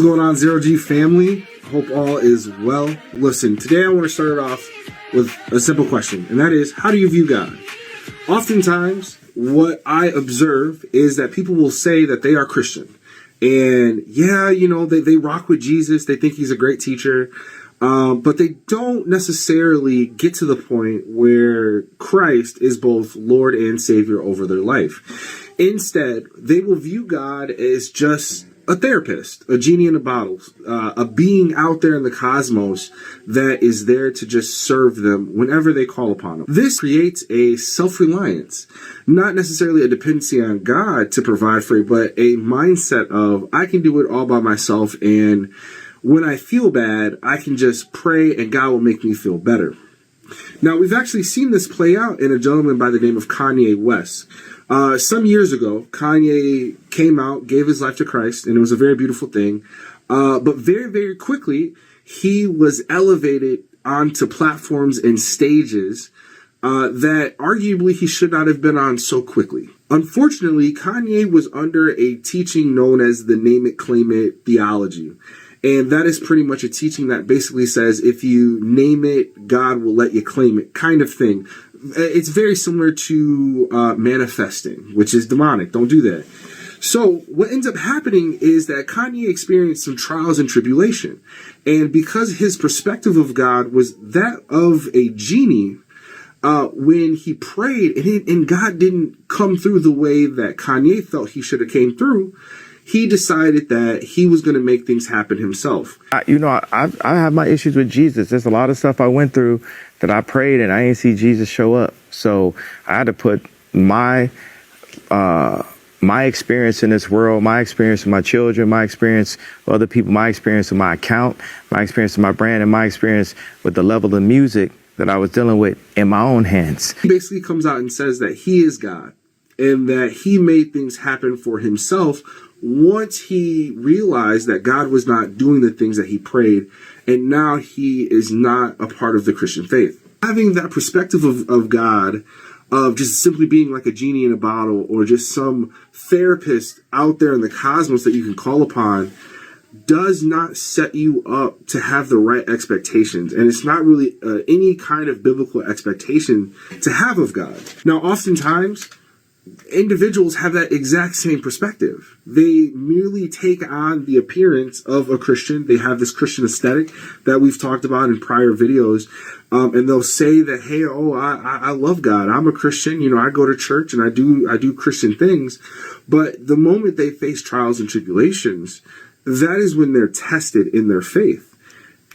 What's going on, Zero G family? Hope all is well. Listen, today I want to start it off with a simple question, and that is, how do you view God? Oftentimes, what I observe is that people will say that they are Christian. And yeah, you know, they rock with Jesus. They think he's a great teacher. But they don't necessarily get to the point where Christ is both Lord and Savior over their life. Instead, they will view God as just a therapist, a genie in a bottle, a being out there in the cosmos that is there to just serve them whenever they call upon him. This creates a self-reliance, not necessarily a dependency on God to provide for you, but a mindset of, I can do it all by myself, and when I feel bad, I can just pray and God will make me feel better. Now, we've actually seen this play out in a gentleman by the name of Kanye West. Some years ago, Kanye came out, gave his life to Christ, and it was a very beautiful thing. But very, very quickly, he was elevated onto platforms and stages that arguably he should not have been on so quickly. Unfortunately, Kanye was under a teaching known as the name it, claim it theology. And that is pretty much a teaching that basically says, if you name it, God will let you claim it, kind of thing. It's very similar to manifesting, which is demonic. Don't do that. So what ends up happening is that Kanye experienced some trials and tribulation. And because his perspective of God was that of a genie, when he prayed and God didn't come through the way that Kanye felt he should have came through, he decided that he was going to make things happen himself. I have my issues with Jesus. There's a lot of stuff I went through that I prayed and I didn't see Jesus show up. So I had to put my experience in this world, my experience with my children, my experience with other people, my experience with my account, my experience with my brand, and my experience with the level of music that I was dealing with in my own hands. He basically comes out and says that he is God and that he made things happen for himself once he realized that God was not doing the things that he prayed, and now he is not a part of the Christian faith. Having that perspective of God, of just simply being like a genie in a bottle or just some therapist out there in the cosmos that you can call upon, does not set you up to have the right expectations. And it's not really any kind of biblical expectation to have of God. Now, oftentimes, individuals have that exact same perspective. They merely take on the appearance of a Christian. They have this Christian aesthetic that we've talked about in prior videos. And they'll say that, hey, I love God. I'm a Christian. You know, I go to church and I do Christian things. But the moment they face trials and tribulations, that is when they're tested in their faith.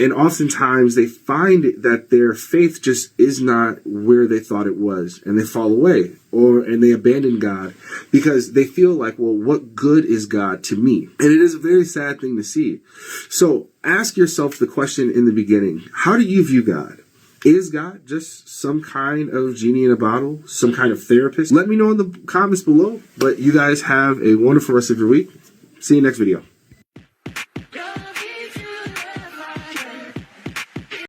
And oftentimes they find that their faith just is not where they thought it was, and they fall away and they abandon God because they feel like, well, what good is God to me? And it is a very sad thing to see. So ask yourself the question in the beginning, how do you view God? Is God just some kind of genie in a bottle, some kind of therapist? Let me know in the comments below, but you guys have a wonderful rest of your week. See you next video.